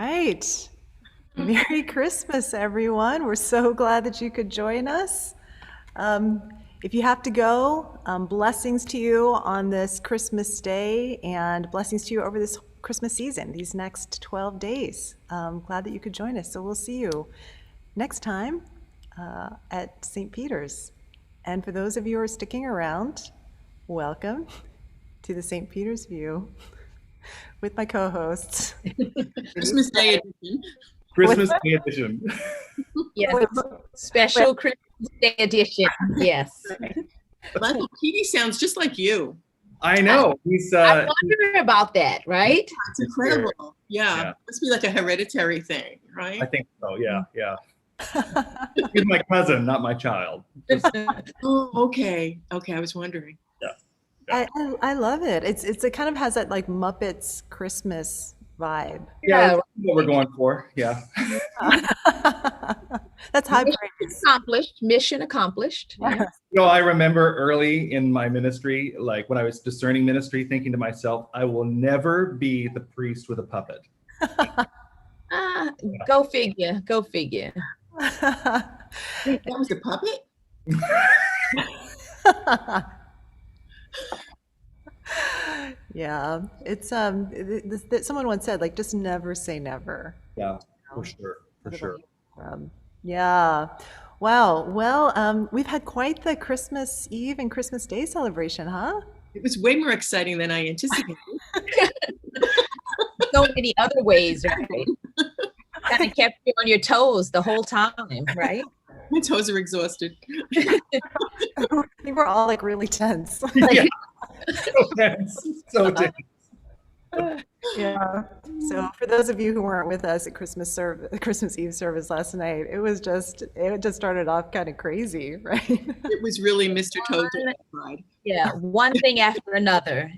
Right. Merry Christmas, everyone. We're so glad that you could join us. Um, if you have to go, blessings to you on this Christmas day and blessings to you over this Christmas season, these next 12 days. Glad that you could join us. So we'll see you next time at St. Peter's. And for those of you who are sticking around, welcome to the St. Peter's View with my co-hosts. Christmas Day edition. Christmas Day edition. Yes, special Christmas Day edition. Yes. Michael Petey sounds just like you. I know. He's I wonder about that, right? It's incredible. Yeah. Must be like a hereditary thing, right? I think so. Yeah. He's my cousin, not my child. Oh, okay. I was wondering. I love it. It kind of has that like Muppets Christmas vibe. Yeah, that's what we're going for. Yeah. That's high praise. Accomplished. Mission accomplished. Yes. I remember early in my ministry, like when I was discerning ministry, thinking to myself, I will never be the priest with a puppet. Go figure. Go figure. That was a puppet? Yeah, it's someone once said like just never say never. Yeah, for sure. Yeah. Wow. Well, we've had quite the Christmas Eve and Christmas Day celebration, huh? It was way more exciting than I anticipated. So many other ways, right? Kind of kept you on your toes the whole time, right? My toes are exhausted. I think we're all like really tense. Yeah. So tense. Yeah. So for those of you who weren't with us at Christmas Eve service last night, it just started off kind of crazy, right? It was really Mr. Toad ride. Yeah, one thing after another.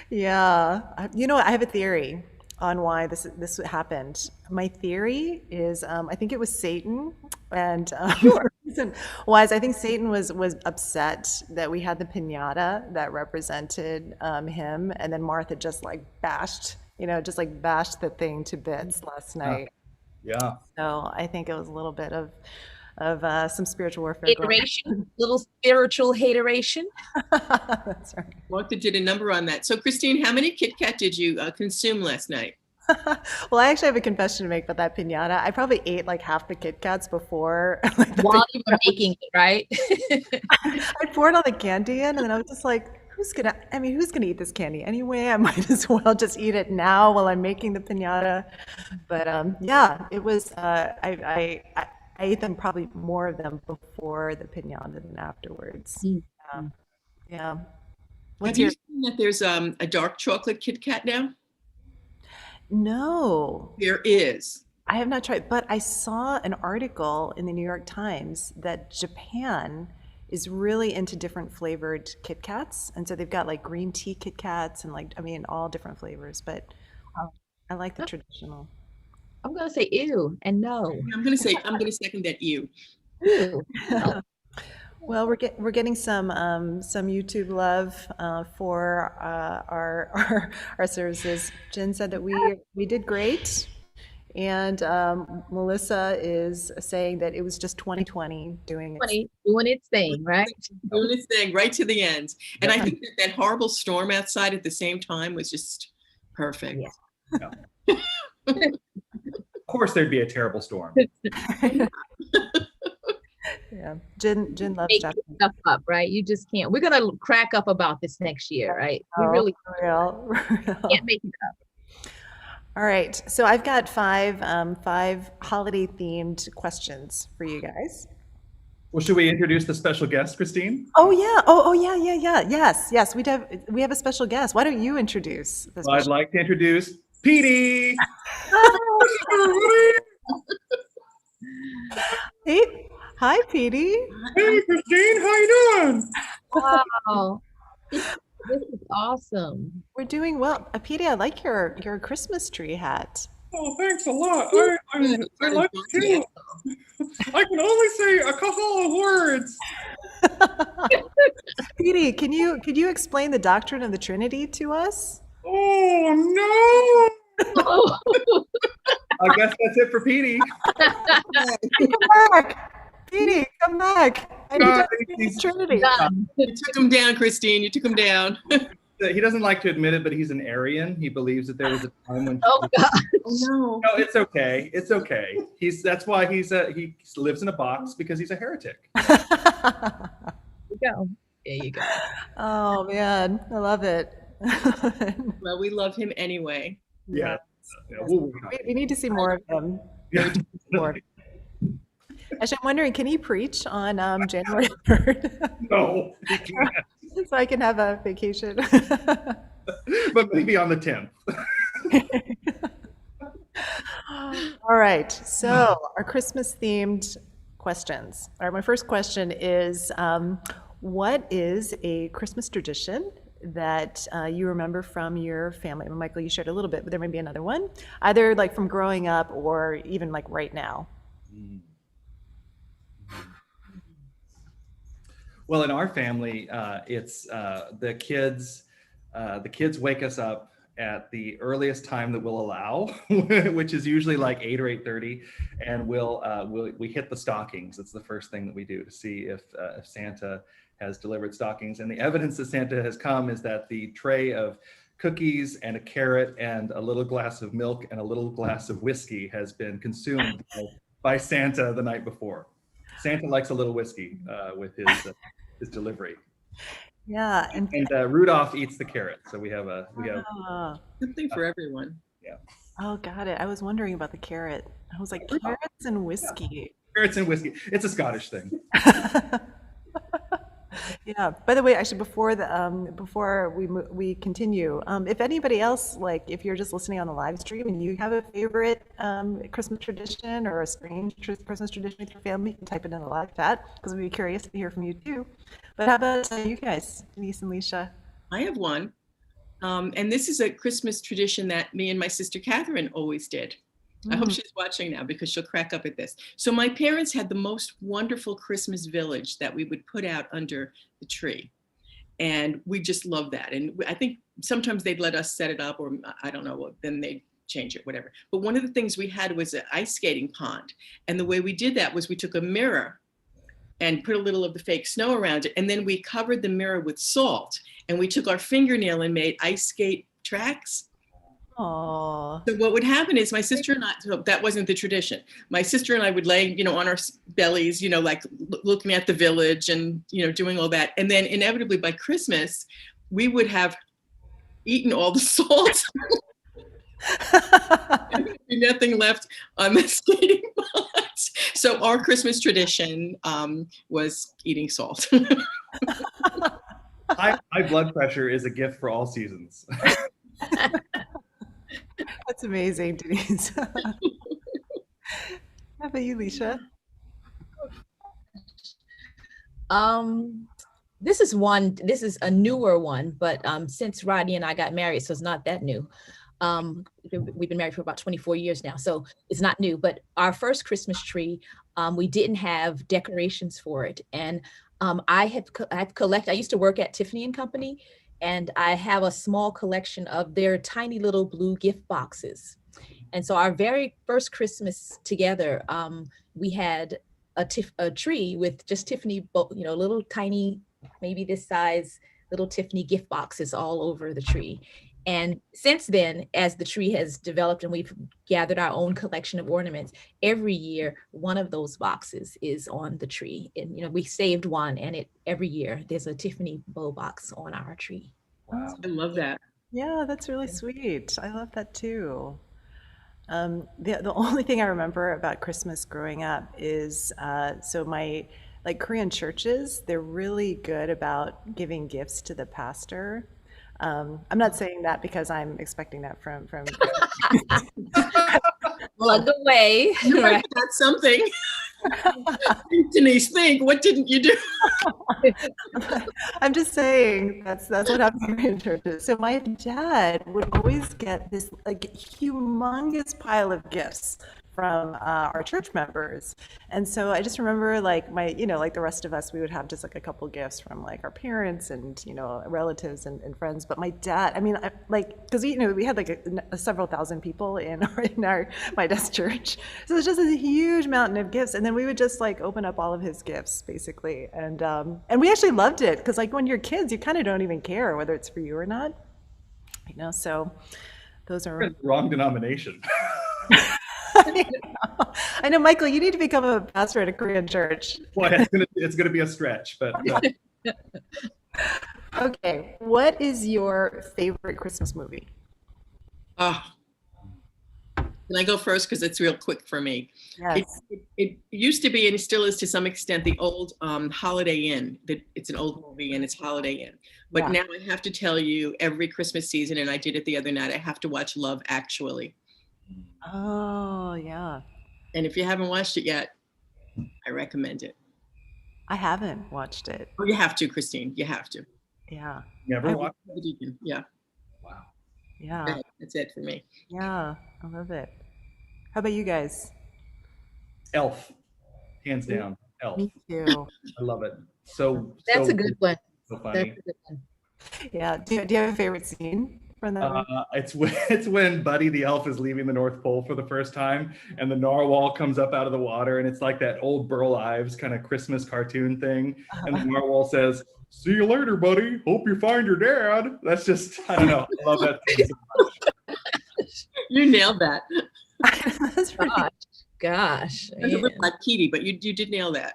Yeah. I have a theory on why this happened. My theory is I think it was Satan, and the reason was I think Satan was upset that we had the piñata that represented him, and then Martha just bashed the thing to bits last night. Yeah. So I think it was a little bit of some spiritual warfare. Hateration, little spiritual hateration. That's right. Martha did a number on that. So Christine, how many Kit Kat did you consume last night? Well, I actually have a confession to make about that piñata. I probably ate like half the Kit Kats before. While you were making it, right? I poured all the candy in, and then I was just like, who's gonna eat this candy anyway? I might as well just eat it now while I'm making the piñata. But yeah, it was. I ate them, probably more of them before the piñata than afterwards. Yeah. Have you seen that there's a dark chocolate Kit Kat now? No. There is. I have not tried, but I saw an article in the New York Times that Japan is really into different flavored Kit Kats. And so they've got like green tea Kit Kats and all different flavors, but I like the traditional. I'm gonna say ew and no. I'm gonna second that ew. Ew. Well, we're getting some YouTube love for our services. Jen said that we did great, and Melissa is saying that it was just 2020 doing its thing, right? Doing its thing right to the end. And I think that horrible storm outside at the same time was just perfect. Yeah. Of course, there'd be a terrible storm. Yeah, Jen loves Make Japanese stuff up, right? You just can't. We're gonna crack up about this next year, right? We really for real. can't make it up. All right, so I've got five holiday themed questions for you guys. Well, should we introduce the special guest, Christine? Oh yeah. Oh yeah. Yes. We have a special guest. Why don't you introduce the Well, I'd like to introduce Petey. Hey, hi, Petey. Hey, Christine, how you doing? Wow, this is awesome. We're doing well. Petey, I like your Christmas tree hat. Oh, thanks a lot. I like it too. I can only say a couple of words. Petey, could you explain the doctrine of the Trinity to us? Oh Oh, I guess that's it for Petey. Come back. Petey, come back. I need to He's- Trinity. done. You took him down, Christine. You took him down. He doesn't like to admit it, but he's an Aryan. He believes that there was a time when. Oh, God. Oh, no. No, it's okay. It's okay. That's why he lives in a box, because he's a heretic. There you go. There you go. Oh, man. I love it. Well, we love him anyway. Yeah. We need to see more of him. Yeah. More. Actually, I'm wondering, can he preach on January 3rd? No, he can't. So I can have a vacation. But maybe on the 10th. All right, so our Christmas themed questions. All right, my first question is, what is a Christmas tradition that you remember from your family? Michael, you shared a little bit, but there may be another one, either like from growing up or even like right now. Well, in our family, it's the kids. The kids wake us up at the earliest time that we'll allow, which is usually like 8 or 8:30, and we hit the stockings. It's the first thing that we do to see if Santa has delivered stockings. And the evidence that Santa has come is that the tray of cookies and a carrot and a little glass of milk and a little glass of whiskey has been consumed by Santa the night before. Santa likes a little whiskey with his delivery. Yeah, and Rudolph eats the carrot, so we have ah, Something for everyone. oh, got it. I was wondering about the carrot. I was like, carrots and whiskey. carrots and whiskey. It's a Scottish thing. Yeah. By the way, actually, before we continue, if anybody else, like, if you're just listening on the live stream and you have a favorite Christmas tradition or a strange Christmas tradition with your family, you can type it in the live chat because we'd be curious to hear from you too. But how about you guys, Denise and Leisha? I have one. And this is a Christmas tradition that me and my sister Catherine always did. I hope she's watching now because she'll crack up at this. So my parents had the most wonderful Christmas village that we would put out under the tree. And we just love that. And I think sometimes they'd let us set it up, or I don't know, then they'd change it, whatever. But one of the things we had was an ice skating pond. And the way we did that was we took a mirror and put a little of the fake snow around it. And then we covered the mirror with salt. And we took our fingernail and made ice skate tracks. Oh, So what would happen is my sister and I, so that wasn't the tradition. My sister and I would lay, on our bellies, like looking at the village and, doing all that. And then inevitably by Christmas, we would have eaten all the salt. And there'd be nothing left on the skating pond. So our Christmas tradition was eating salt. High blood pressure is a gift for all seasons. that's amazing, Denise. How about you, Leisha? This is a newer one, but since Rodney and I got married, so it's not that new. We've been married for about 24 years now, so it's not new. But our first Christmas tree, we didn't have decorations for it, and I've collected. I used to work at Tiffany and Company, and I have a small collection of their tiny little blue gift boxes. And so our very first Christmas together, we had a tree with just Tiffany, little tiny, maybe this size, little Tiffany gift boxes all over the tree. And since then, as the tree has developed and we've gathered our own collection of ornaments, every year, one of those boxes is on the tree. And, we saved one, and every year there's a Tiffany bow box on our tree. Wow. I love that. Yeah, that's really sweet. I love that too. The only thing I remember about Christmas growing up is so my Korean churches, they're really good about giving gifts to the pastor. I'm not saying that because I'm expecting that from Plug away. Right. That's something. Denise, think, what didn't you do? I'm just saying that's what happens in churches. So my dad would always get this humongous pile of gifts from our church members. And so I just remember like like the rest of us, we would have just like a couple gifts from like our parents and, relatives and friends. But my dad, I mean, because, we had like several thousand people in my dad's church. So it's just a huge mountain of gifts. And then we would just like open up all of his gifts basically. And we actually loved it because like when you're kids, you kind of don't even care whether it's for you or not. So those are wrong denomination. I know, Michael, you need to become a pastor at a Korean church. Well, it's gonna be a stretch, but Okay, what is your favorite Christmas movie? Oh, can I go first? Because it's real quick for me. Yes. It used to be, and still is to some extent, the old Holiday Inn. It's an old movie and it's Holiday Inn. But now I have to tell you, every Christmas season, and I did it the other night, I have to watch Love Actually. Oh, yeah. And if you haven't watched it yet, I recommend it. I haven't watched it. Oh, you have to, Christine. You have to. Yeah. never watched. Yeah. Wow. Yeah. That's it for me. Yeah. I love it. How about you guys? Elf, hands down. Elf. Me too. I love it. So That's so, a good one. So That's funny. a good one. Yeah. Do you have a favorite scene from that one? It's when Buddy the elf is leaving the North Pole for the first time, and the narwhal comes up out of the water, and it's like that old Burl Ives kind of Christmas cartoon thing. And the narwhal says, "See you later, buddy. Hope you find your dad." That's just, I don't know. I love that scene so much. You nailed that. That's pretty. Gosh. It's a bit like Petey, but you did nail that.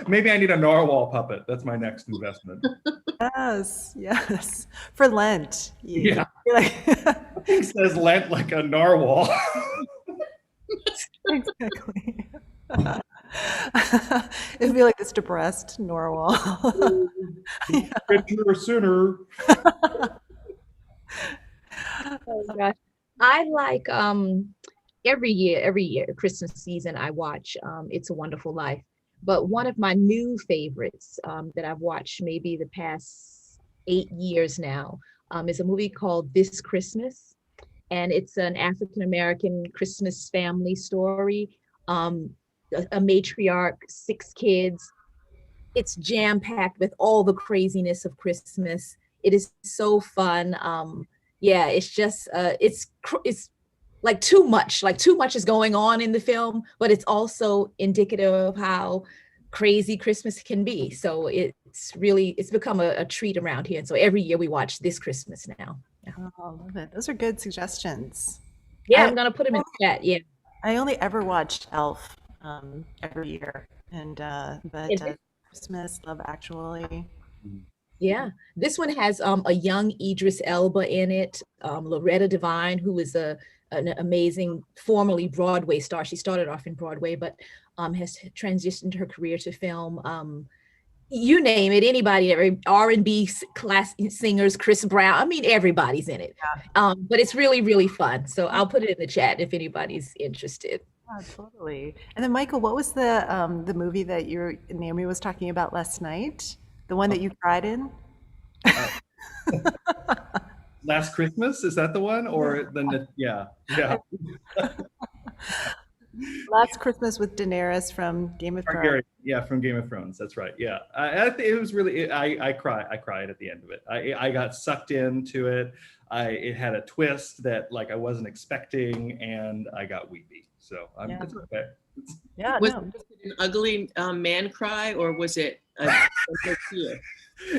Maybe I need a narwhal puppet. That's my next investment. Yes. Yes. For Lent. Yeah. Like, He says Lent like a narwhal. exactly. It'd be like this depressed narwhal. If you're a sinner. Oh, gosh. I like every year Christmas season I watch It's a Wonderful Life. But one of my new favorites that I've watched maybe the past 8 years now is a movie called This Christmas. And it's an African-American Christmas family story. A matriarch, 6 kids. It's jam-packed with all the craziness of Christmas. It is so fun. Yeah, it's just it's like too much is going on in the film, but it's also indicative of how crazy Christmas can be. So it's become a treat around here. And so every year we watch This Christmas now. Yeah. Oh, I love it. Those are good suggestions. Yeah, I'm gonna put them in the chat. Yeah. I only ever watched Elf every year, and but Christmas, Love Actually. Yeah, this one has a young Idris Elba in it, Loretta Devine, who is an amazing formerly Broadway star. She started off in Broadway, but has transitioned her career to film. You name it, anybody, R&B class singers, Chris Brown. I mean, everybody's in it. Yeah. But it's really, really fun. So I'll put it in the chat if anybody's interested. Yeah, totally. And then, Michael, what was the movie that Naomi was talking about last night? The one that you cried in? Last Christmas, is that the one? Or yeah. Last Christmas with Daenerys from Game of Thrones. Yeah, from Game of Thrones. That's right. Yeah, I think it was really. I cried at the end of it. I got sucked into it. It had a twist that like I wasn't expecting, and I got weepy. So it's okay. Yeah. Was it an ugly man cry, or was it a tear?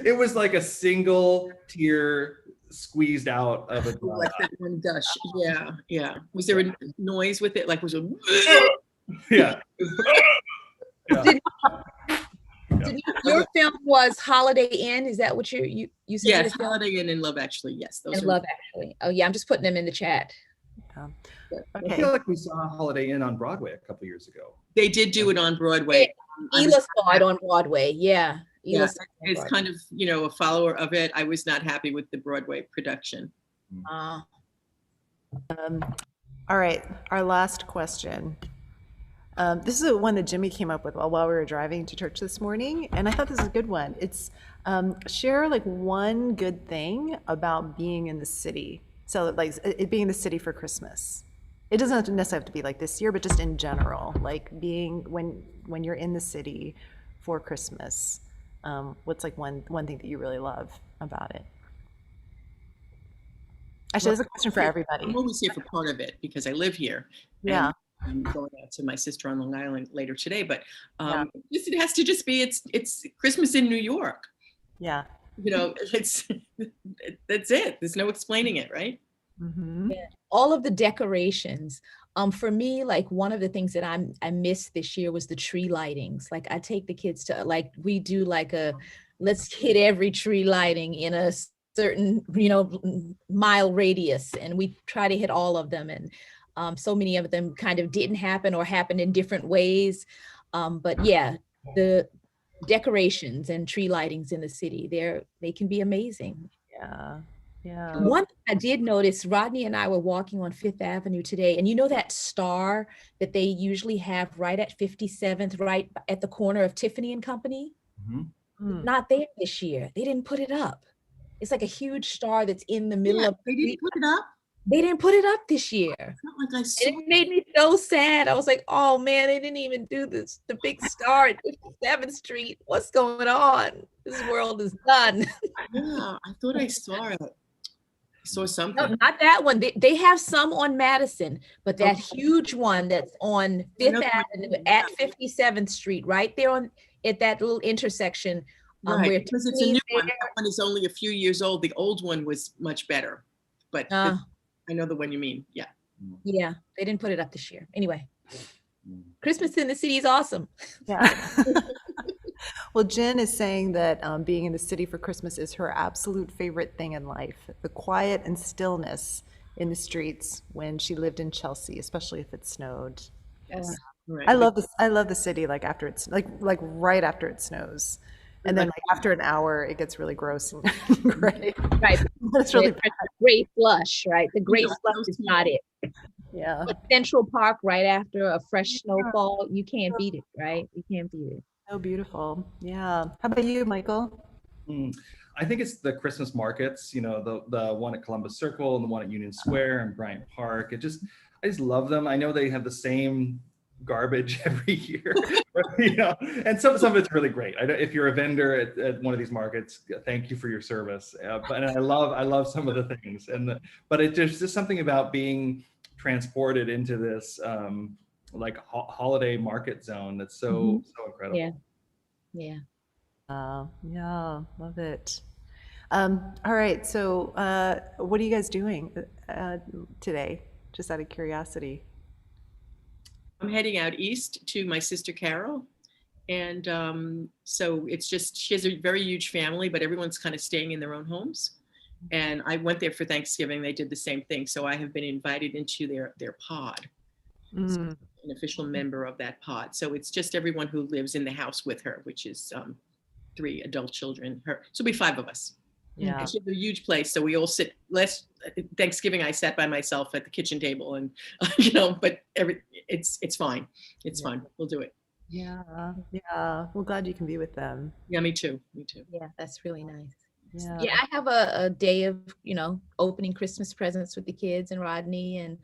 It was like a single tear squeezed out of a dry like that one gush. Yeah. Was there a noise with it? Like was it? Yeah. Your film was Holiday Inn. Is that what you said? Yes, Holiday Inn and Love Actually. Yes, those are Love Actually. Oh yeah, I'm just putting them in the chat. I feel like we saw Holiday Inn on Broadway a couple years ago. They did do it on Broadway. Ela saw it on Broadway. Yeah. Yes, it's kind of a follower of it. I was not happy with the Broadway production. All right, our last question. This is one that Jimmy came up with while we were driving to church this morning, and I thought this is a good one. It's share like one good thing about being in the city. So like it being the city for Christmas. it doesn't necessarily have to be like this year, but just in general, like being when you're in the city for Christmas, what's like one thing that you really love about it? Actually, Well, there's a question for everybody. I'm always here for part of it because I live here, and Yeah, I'm going out to my sister on Long Island later today. But yeah, it has to just be it's Christmas in New York. yeah. You know, it's that's it. There's no explaining it, right? Mm-hmm. Yeah. All of the decorations. For me, like one of the things that I missed this year was the tree lightings. Like I take the kids to like we do like a let's hit every tree lighting in a certain mile radius, and we try to hit all of them. And so many of them kind of didn't happen or happened in different ways. But yeah, the decorations and tree lightings in the city, they can be amazing. Yeah, yeah. One thing I did notice, Rodney and I were walking on Fifth Avenue today, and you know that star that they usually have right at 57th, right at the corner of Tiffany and Company? Mhm. Mm. Not there this year. They didn't put it up. It's like a huge star that's in the middle Yeah, of they the street. didn't put it up. They didn't put it up this year. It's not like I And saw. it made me so sad. I was like, oh man, they didn't even do this. The big star at 57th Street. What's going on? This world is done. Yeah, I thought I saw it. I saw No, something. not that one. They have some on Madison, but that huge one that's on Fifth Another one, Avenue yeah. at 57th Street, right there on at that little intersection. Right, Where because it's a Tiffany's new one. there. That one is only a few years old. The old one was much better. But Uh, I know the one you mean. Yeah. yeah, they didn't put it up this year. Anyway, Mm. Christmas in the city is awesome. Yeah. Well, Jen is saying that being in the city for Christmas is her absolute favorite thing in life. The quiet and stillness in the streets when she lived in Chelsea, especially if it snowed. Yes. Right. I love this. I love the city like after it's like right after it snows. And then like after an hour it gets really gross and gray. Right. It's really The gray flush, right? The gray Yeah, flush those is two. not it. yeah. But Central Park right after a fresh snowfall, you can't beat it, right? You can't beat it. So beautiful. Yeah. How about you, Michael? Mm. I think it's the Christmas markets, the one at Columbus Circle and the one at Union Square and Bryant Park. I just love them. I know they have the same garbage every year, and some of it's really great. If you're a vendor at one of these markets, thank you for your service. But I love some of the things, but there's just something about being transported into this like holiday market zone that's so incredible. Yeah. Yeah. Yeah, love it. All right, so what are you guys doing today? Just out of curiosity. I'm heading out east to my sister Carol. And so it's just, she has a very huge family, but everyone's kind of staying in their own homes. And I went there for Thanksgiving. They did the same thing. So I have been invited into their pod, so Mm, an official member of that pod. So it's just everyone who lives in the house with her, which is 3 adult children. So it'll be 5 of us. yeah, And she has a huge place, so we all sit. Last Thanksgiving, I sat by myself at the kitchen table, and but it's fine. It's fine. We'll do it. yeah, yeah. Well, glad you can be with them. Yeah, me too. Me too. Yeah, that's really nice. Yeah. Yeah, I have a day of, opening Christmas presents with the kids and Rodney, and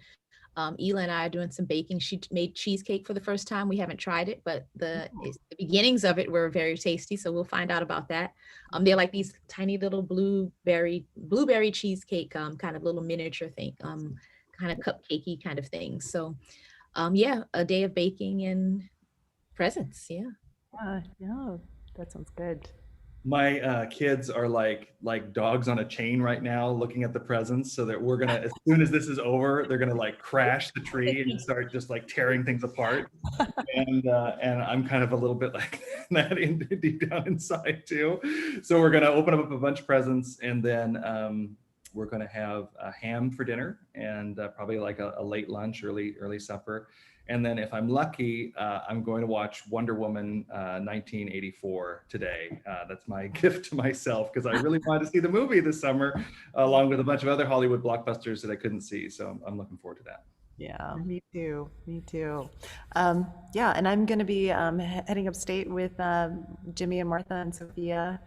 Ela and I are doing some baking. She made cheesecake for the first time. We haven't tried it, but the beginnings of it were very tasty. So we'll find out about that. They're like these tiny little blueberry cheesecake, kind of little miniature thing, kind of cupcakey kind of thing. So, yeah, a day of baking and presents. Yeah. Yeah, that sounds good. My kids are like dogs on a chain right now, looking at the presents. So that we're gonna, as soon as this is over, they're gonna like crash the tree and start just like tearing things apart. And I'm kind of a little bit like that deep down inside too. So we're gonna open up a bunch of presents, and then we're gonna have a ham for dinner, and probably like a late lunch, early supper. And then if I'm lucky, I'm going to watch Wonder Woman 1984 today. That's my gift to myself, because I really wanted to see the movie this summer, along with a bunch of other Hollywood blockbusters that I couldn't see. So I'm looking forward to that. Yeah, me too. Me too. Yeah, and I'm going to be heading upstate with Jimmy and Martha and Sophia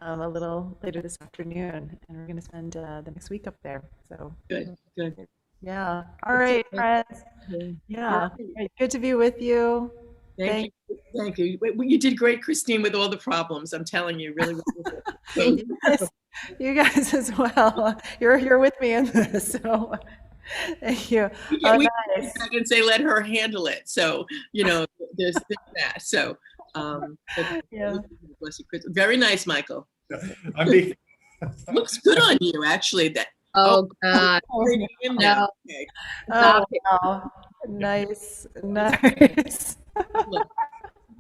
a little later this afternoon, and we're going to spend the next week up there. So Good. Good. Yeah. All right, friends. Yeah. Yeah. Right. Good to be with you. Thank you. Thank you. You did great, Christine, with all the problems. I'm telling you, really, really good. So, You guys as well. You're with me in this. So thank you. Oh, we can nice. go back and say, let her handle it. So, there's that. So, Yeah. bless you, Chris. Very nice, Michael. I'm being Looks good on you, actually. That Oh God. rating him now. No. Okay. Oh, Stop it. wow. Nice. Nice.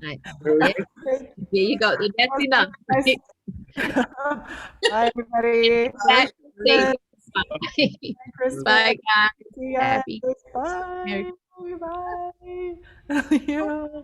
Right. There you go. That's enough. Nice. Bye, everybody. Bye. Bye. Christmas. Bye, guys. See you guys. Happy Bye. Merry Bye. Yeah.